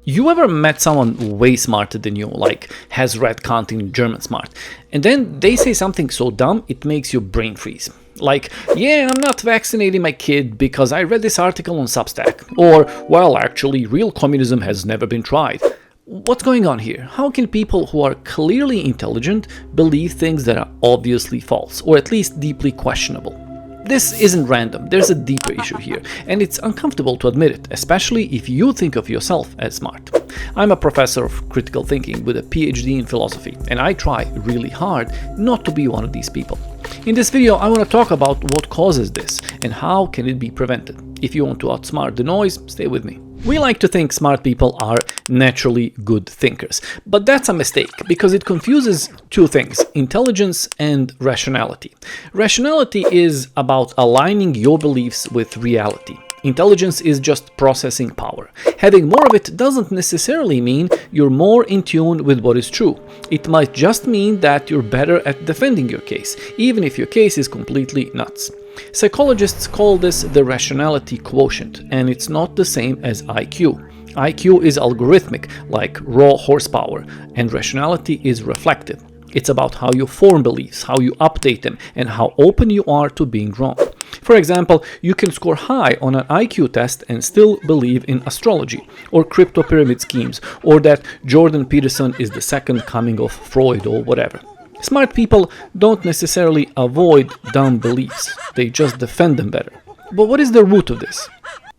You ever met someone way smarter than you, like has read Kant in German smart, and then they say something so dumb it makes your brain freeze? Like, yeah, I'm not vaccinating my kid because I read this article on Substack. Or, well, actually, real communism has never been tried. What's going on here? How can people who are clearly intelligent believe things that are obviously false, or at least deeply questionable? This isn't random, there's a deeper issue here, and it's uncomfortable to admit it, especially if you think of yourself as smart. I'm a professor of critical thinking with a PhD in philosophy, and I try really hard not to be one of these people. In this video, I want to talk about what causes this and how can it be prevented. If you want to outsmart the noise, stay with me. We like to think smart people are naturally good thinkers, but that's a mistake because it confuses two things: intelligence and rationality. Rationality is about aligning your beliefs with reality. Intelligence is just processing power. Having more of it doesn't necessarily mean you're more in tune with what is true. It might just mean that you're better at defending your case, even if your case is completely nuts. Psychologists call this the rationality quotient, and it's not the same as IQ. IQ is algorithmic, like raw horsepower, and rationality is reflective. It's about how you form beliefs, how you update them, and how open you are to being wrong. For example, you can score high on an IQ test and still believe in astrology, or crypto pyramid schemes, or that Jordan Peterson is the second coming of Freud, or whatever. Smart people don't necessarily avoid dumb beliefs, they just defend them better. But what is the root of this?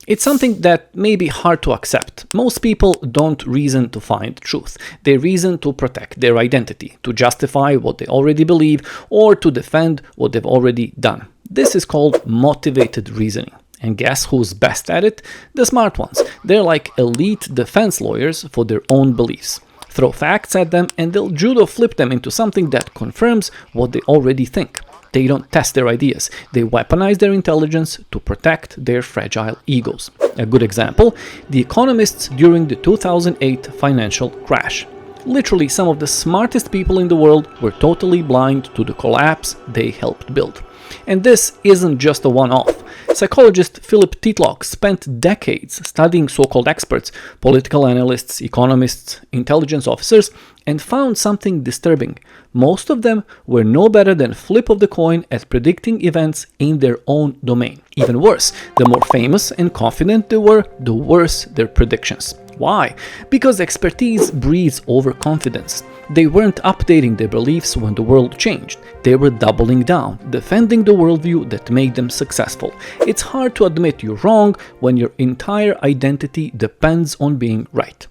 It's something that may be hard to accept. Most people don't reason to find truth. They reason to protect their identity, to justify what they already believe, or to defend what they've already done. This is called motivated reasoning. And guess who's best at it? The smart ones. They're like elite defense lawyers for their own beliefs. Throw facts at them and they'll judo flip them into something that confirms what they already think. They don't test their ideas. They weaponize their intelligence to protect their fragile egos. A good example, the economists during the 2008 financial crash. Literally, some of the smartest people in the world were totally blind to the collapse they helped build. And this isn't just a one-off. Psychologist Philip Tetlock spent decades studying so-called experts, political analysts, economists, intelligence officers, and found something disturbing. Most of them were no better than flip of the coin at predicting events in their own domain. Even worse, the more famous and confident they were, the worse their predictions. Why? Because expertise breeds overconfidence. They weren't updating their beliefs when the world changed. They were doubling down, defending the worldview that made them successful. It's hard to admit you're wrong when your entire identity depends on being right.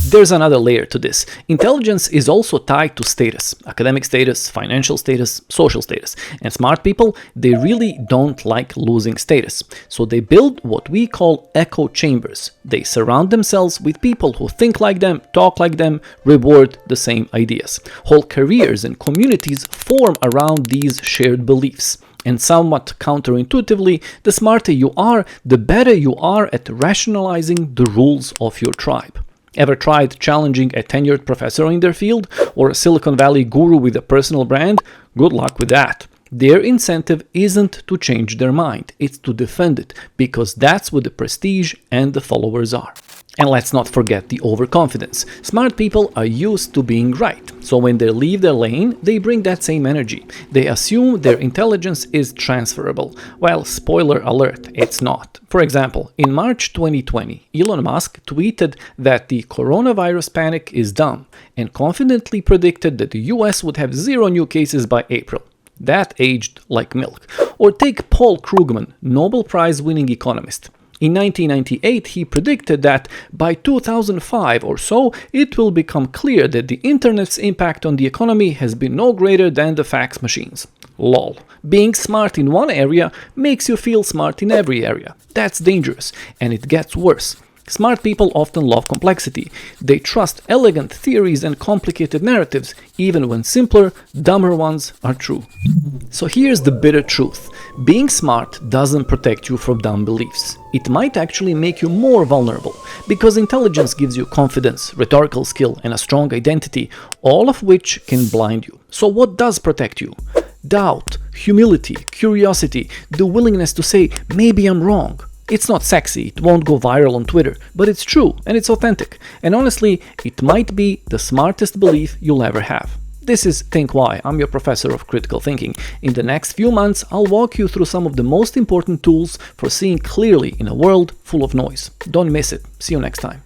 There's another layer to this. Intelligence is also tied to status, academic status, financial status, social status. And smart people, they really don't like losing status. So they build what we call echo chambers. They surround themselves with people who think like them, talk like them, reward the same ideas. Whole careers and communities form around these shared beliefs. And somewhat counterintuitively, the smarter you are, the better you are at rationalizing the rules of your tribe. Ever tried challenging a tenured professor in their field or a Silicon Valley guru with a personal brand? Good luck with that. Their incentive isn't to change their mind, it's to defend it, because that's what the prestige and the followers are. And let's not forget the overconfidence. Smart people are used to being right, so when they leave their lane, they bring that same energy. They assume their intelligence is transferable. Well, spoiler alert, it's not. For example, in March 2020, Elon Musk tweeted that the coronavirus panic is dumb and confidently predicted that the US would have 0 new cases by April. That aged like milk. Or take Paul Krugman, Nobel Prize winning economist. In 1998, he predicted that by 2005 or so, it will become clear that the internet's impact on the economy has been no greater than the fax machines. Lol. Being smart in one area makes you feel smart in every area. That's dangerous, and it gets worse. Smart people often love complexity. They trust elegant theories and complicated narratives, even when simpler, dumber ones are true. So here's the bitter truth. Being smart doesn't protect you from dumb beliefs. It might actually make you more vulnerable, because intelligence gives you confidence, rhetorical skill, and a strong identity, all of which can blind you. So what does protect you? Doubt, humility, curiosity, the willingness to say, maybe I'm wrong. It's not sexy, it won't go viral on Twitter, but it's true and it's authentic. And honestly, it might be the smartest belief you'll ever have. This is Think Why. I'm your professor of critical thinking. In the next few months, I'll walk you through some of the most important tools for seeing clearly in a world full of noise. Don't miss it. See you next time.